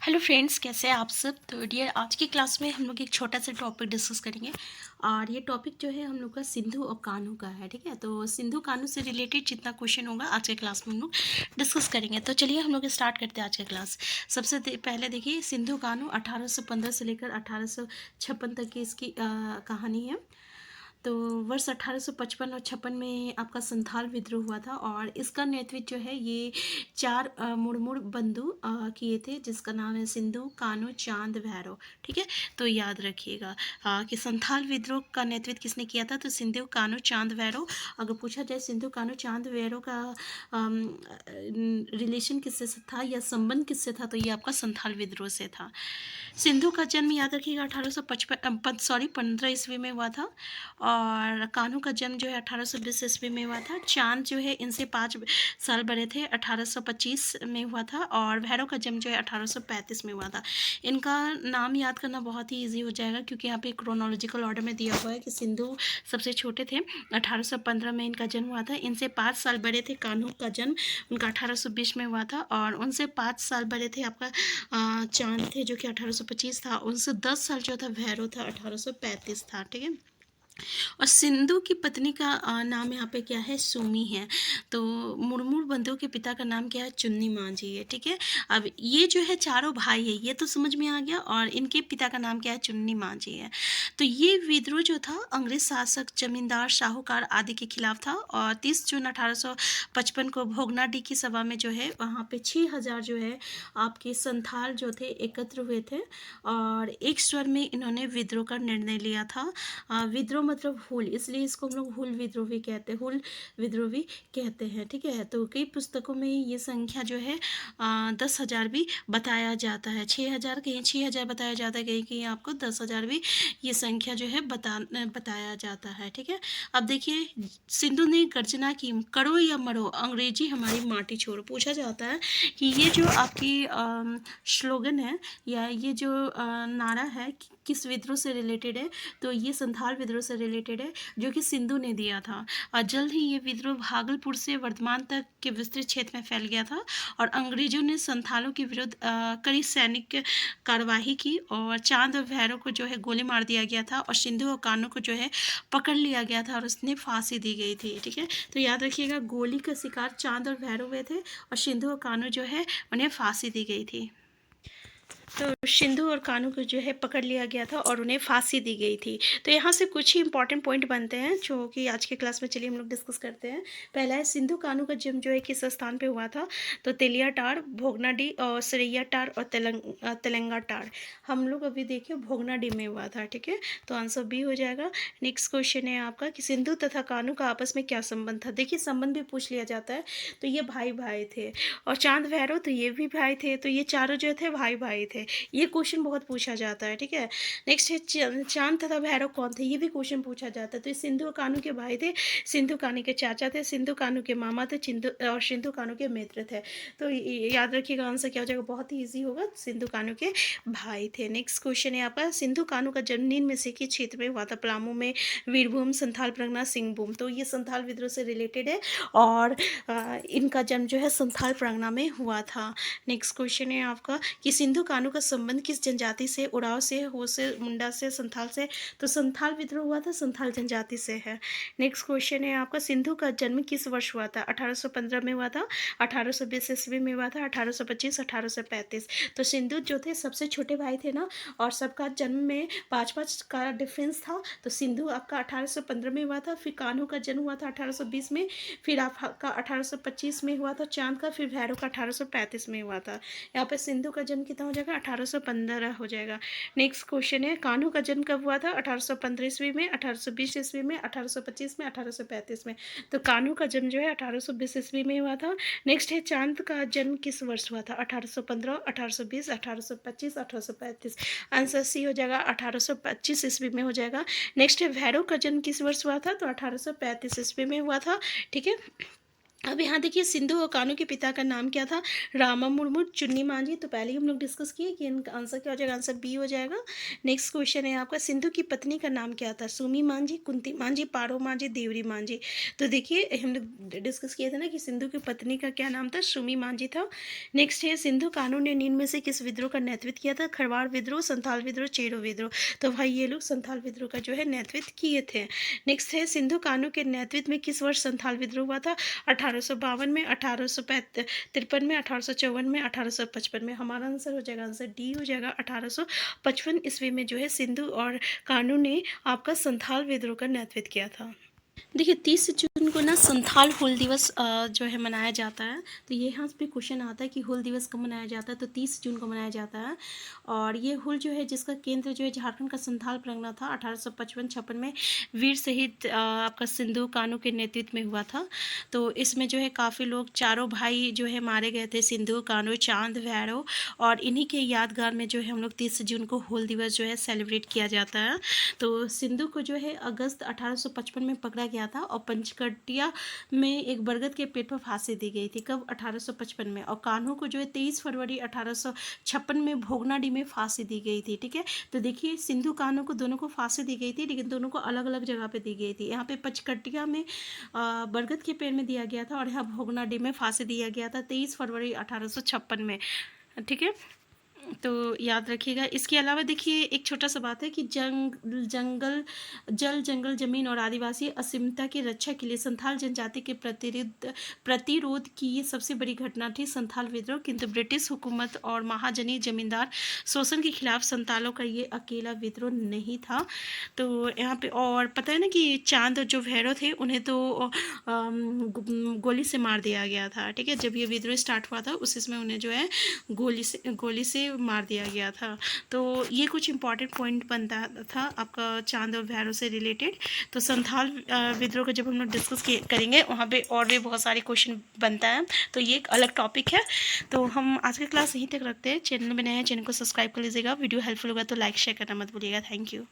Hello friends, कैसे हैं आप सब। तो डियर, आज की क्लास में हम लोग एक छोटा सा टॉपिक डिस्कस करेंगे। और ये टॉपिक जो है हम लोग का सिंधु और कान्हू का है। ठीक है, तो सिंधु कान्हू से रिलेटेड जितना क्वेश्चन होगा आज के क्लास में हम लोग डिस्कस करेंगे। तो चलिए हम लोग स्टार्ट करते हैं आज का क्लास। पहले देखिए, सिंधु कान्हू 1815 से लेकर 1856 तक की इसकी कहानी है। तो वर्ष 1855 और 56 में आपका संथाल विद्रोह हुआ था, और इसका नेतृत्व जो है ये चार मुड़मुड़ बंधु किए थे, जिसका नाम है सिंधु, कान्हू, चांद, भैरव। ठीक है, तो याद रखिएगा कि संथाल विद्रोह का नेतृत्व किसने किया था। तो सिंधु, कान्हू, चांद, भैरव। अगर पूछा जाए सिंधु, कान्हू, चांद, भैरव का रिलेशन किससे से था या संबंध किससे था, तो ये आपका संथाल विद्रोह से था। सिंधु का जन्म याद रखिएगा 15 ईस्वी में हुआ था, और कान्हू का जन्म जो है 1820 ईस्वी में हुआ था। चांद जो है इनसे 5 साल बड़े थे, 1825 में हुआ था, और भैरव का जन्म जो है 1835 में हुआ था। इनका नाम याद करना बहुत ही ईजी हो जाएगा, क्योंकि यहाँ पे क्रोनोलॉजिकल ऑर्डर में दिया हुआ है कि सिंधु सबसे छोटे थे, 1815 में इनका जन्म हुआ था। इनसे 5 साल बड़े थे। कान्हू का जन्म उनका 1820 में हुआ था, और उनसे 5 साल बड़े थे आपका चांद थे, जो कि 1825 था। उनसे 10 साल जो था भैरव था, 1835 था। ठीक है, और सिंधु की पत्नी का नाम यहाँ पे क्या है, सुमी है। तो मुड़मुड़ बंधुओं के पिता का नाम क्या है, चुन्नी मांझी है। ठीक है, अब ये जो है चारों भाई है, ये तो समझ में आ गया, और इनके पिता का नाम क्या है, चुन्नी मांझी है। तो ये विद्रोह जो था अंग्रेज शासक, जमींदार, साहूकार आदि के खिलाफ था, और 30 जून 1855 को भोगनाडीह की सभा में जो है वहाँ पे 6,000 जो है आपके संथाल जो थे एकत्र हुए थे, और एक स्वर में इन्होंने विद्रोह का निर्णय लिया था। विद्रोह मतलब हुल, इसलिए इसको हम लोग हुल विद्रोह भी कहते हैं, हुल विद्रोह भी कहते हैं। ठीक है, तो कई पुस्तकों में ये संख्या जो है 10,000 भी बताया जाता है। 6,000, कहीं 6,000 बताया जाता है, कहीं कहीं आपको 10,000 भी ये संख्या जो है बताया जाता है। ठीक है, अब देखिए, सिंधु ने गर्जना की, करो या मरो अंग्रेजी हमारी माटी छोड़ो। पूछा जाता है कि ये जो आपकी स्लोगन है, या ये जो नारा है, किस विद्रोह से रिलेटेड है, तो ये संथाल विद्रोह से रिलेटेड है, जो कि सिंधु ने दिया था। और जल्द ही ये विद्रोह भागलपुर से वर्धमान तक के विस्तृत क्षेत्र में फैल गया था, और अंग्रेजों ने संथालों के विरुद्ध कड़ी सैनिक कार्यवाही की, और चांद और भैरव को जो है गोली मार दिया गया था, और सिंधु और कान्हू को जो है पकड़ लिया गया था, और उसने फांसी दी गई थी। ठीक है, तो याद रखिएगा, गोली का शिकार चांद और भैरव हुए थे, और सिंधु और कान्हू जो है उन्हें फांसी दी गई थी। तो सिंधु और कान्हू को जो है पकड़ लिया गया था, और उन्हें फांसी दी गई थी। तो यहाँ से कुछ ही इंपॉर्टेंट पॉइंट बनते हैं, जो कि आज के क्लास में चलिए हम लोग डिस्कस करते हैं। पहला है, सिंधु कान्हू का जन्म जो है किस स्थान पे हुआ था, तो तेलियाटार, भोगनाडीह, और सरैयाटार, और तेलंगाटार। हम लोग अभी देखिए भोगनाडीह में हुआ था। ठीक है, तो आंसर बी हो जाएगा। नेक्स्ट क्वेश्चन है आपका कि सिंधु तथा कान्हू का आपस में क्या संबंध था। देखिए, संबंध भी पूछ लिया जाता है। तो ये भाई भाई थे, और चांद भैरव तो ये भी भाई थे, तो ये चारों जो थे भाई भाई थे। ये क्वेश्चन बहुत पूछा जाता है। ठीक है, नेक्स्ट है, चांद तथा भैरव कौन थे, ये भी क्वेश्चन पूछा जाता है। तो ये सिंधु और कान्हू के भाई थे, सिंधु कान्हू के चाचा थे, सिंधु कान्हू के मामा थे, और सिंधु कान्हू के मित्र थे। तो याद रखिएगा, आंसर क्या हो जाएगा, बहुत ही ईजी होगा, सिंधु कान्हू के भाई थे। नेक्स्ट क्वेश्चन है आपका, सिंधु कान्हू का जन्म निम्न में से किस क्षेत्र में हुआ था। पलामू में, वीरभूम, संथाल परगना, सिंहभूम। तो ये संथाल विद्रोह से रिलेटेड है, और इनका जन्म जो है संथाल परगना में हुआ था। नेक्स्ट क्वेश्चन है आपका कि सिंधु कान्हू का संबंध किस जनजाति से, उराव से, हो से, मुंडा से, संथाल से। तो संथाल विद्रोह हुआ था, संथाल जनजाति से है। नेक्स्ट क्वेश्चन है आपका, सिंधु का जन्म किस वर्ष हुआ था। 1815 में हुआ था, 1820 ईस्वी में हुआ था, 1825, 1835। तो सिंधु जो थे सबसे छोटे भाई थे ना, और सबका जन्म में 5-5 का डिफरेंस था। तो सिंधु आपका 1815 में हुआ था, फिर कान्हू का जन्म हुआ था 1820 में, फिर आपका 1825 में हुआ था चांद का, फिर भैरव का 1835 में हुआ था। यहाँ पे सिंधु का जन्म कितना हो जाएगा, 1815 हो जाएगा। नेक्स्ट क्वेश्चन है, कान्हू का जन्म कब हुआ था। 1815 ईस्वी में, 1820 ईस्वी में, 1825 में, 1835 में। तो कान्हू का जन्म जो है 1820 ईस्वी में हुआ था। नेक्स्ट है, चांद का जन्म किस वर्ष हुआ था। 1815, 1820, 1825, 1835। आंसर सी हो जाएगा, 1825 ईस्वी में हो जाएगा। नेक्स्ट है, भैरव का जन्म किस वर्ष हुआ था। तो 1835 ईस्वी में हुआ था। ठीक है, अब यहाँ देखिए सिंधु और कान्हू के पिता का नाम क्या था? रामा मुर्मू, चुन्नी मांझी। तो पहले ही हम लोग डिस्कस किए कि इनका आंसर क्या हो जाएगा, आंसर बी हो जाएगा। नेक्स्ट क्वेश्चन है आपका, सिंधु की पत्नी का नाम क्या था? सुमी मांझी, कुंती मांझी, पारो मांझी, देवरी मांझी। तो देखिए हम लोग डिस्कस किए थे ना कि सिंधु की पत्नी का क्या नाम था? सुमी मांझी था। नेक्स्ट है, सिंधु कान्हू ने निम्न में से किस विद्रोह का नेतृत्व किया था? खरवाड़ विद्रोह, संथाल विद्रोह, चेरो विद्रोह। तो भाई ये लोग संथाल विद्रोह का जो है नेतृत्व किए थे। नेक्स्ट है, सिंधु कान्हू के नेतृत्व में किस वर्ष संथाल विद्रोह हुआ था? 1852 में, 1853 में, 1854 में, 1855 में। हमारा आंसर हो जाएगा, आंसर डी हो जाएगा, 1855 ईस्वी में जो है सिंधु और कान्हू ने आपका संथाल विद्रोह का नेतृत्व किया था। देखिए 30 जून को ना संथाल हुल दिवस जो है मनाया जाता है। तो ये यहाँ पे क्वेश्चन आता है कि हुल दिवस कब मनाया जाता है? तो 30 जून को मनाया जाता है। और ये हुल जो है जिसका केंद्र जो है झारखंड का संथाल परगना था, 1855-56 में वीर शहीद आपका सिंधु कान्हू के नेतृत्व में हुआ था। तो इसमें जो है काफ़ी लोग, चारों भाई जो है मारे गए थे, सिंधु कान्हू चांद भैरव। और इन्हीं के यादगार में जो है हम लोग 30 जून को हुल दिवस जो है सेलिब्रेट किया जाता है। तो सिंधु को जो है अगस्त 1855 में पकड़ा गया था और पंचकटिया में एक बरगद के पेड़ पर फांसी दी गई थी। कब? 1855 में। और कान्हू को जो है 23 फरवरी 1856 में भोगनाडी में फांसी दी गई थी। ठीक है, तो देखिए सिंधु कान्हू को दोनों को फांसी दी गई थी, लेकिन दोनों को अलग अलग जगह पे दी गई थी। यहाँ पे पंचकटिया में बरगद के पेड़ में दिया गया था और यहाँ भोगनाडी में फांसी दिया गया था 23 फरवरी 1856 में। ठीक है, तो याद रखिएगा। इसके अलावा देखिए एक छोटा सा बात है कि जंगल जमीन और आदिवासी असीमता की रक्षा के लिए संथाल जनजाति के प्रतिरोध की ये सबसे बड़ी घटना थी संथाल विद्रोह। किंतु ब्रिटिश हुकूमत और महाजनी जमींदार शोषण के खिलाफ संथालों का ये अकेला विद्रोह नहीं था। तो यहाँ पे और पता है ना कि चांद जो भैरव थे उन्हें तो गोली से मार दिया गया था। ठीक है, जब ये विद्रोह स्टार्ट हुआ था उस इसमें उन्हें जो है गोली से मार दिया गया था। तो ये कुछ इंपॉर्टेंट पॉइंट बनता था आपका चांद और भैरव से रिलेटेड। तो संथाल विद्रोह का जब हम लोग डिस्कस करेंगे वहाँ पे और भी बहुत सारे क्वेश्चन बनता है, तो ये एक अलग टॉपिक है। तो हम आज की क्लास यहीं तक रखते हैं। चैनल में नए हैं, चैनल को सब्सक्राइब कर लीजिएगा। वीडियो हेल्पफुल होगा तो लाइक शेयर करना मत भूलिएगा। Thank you.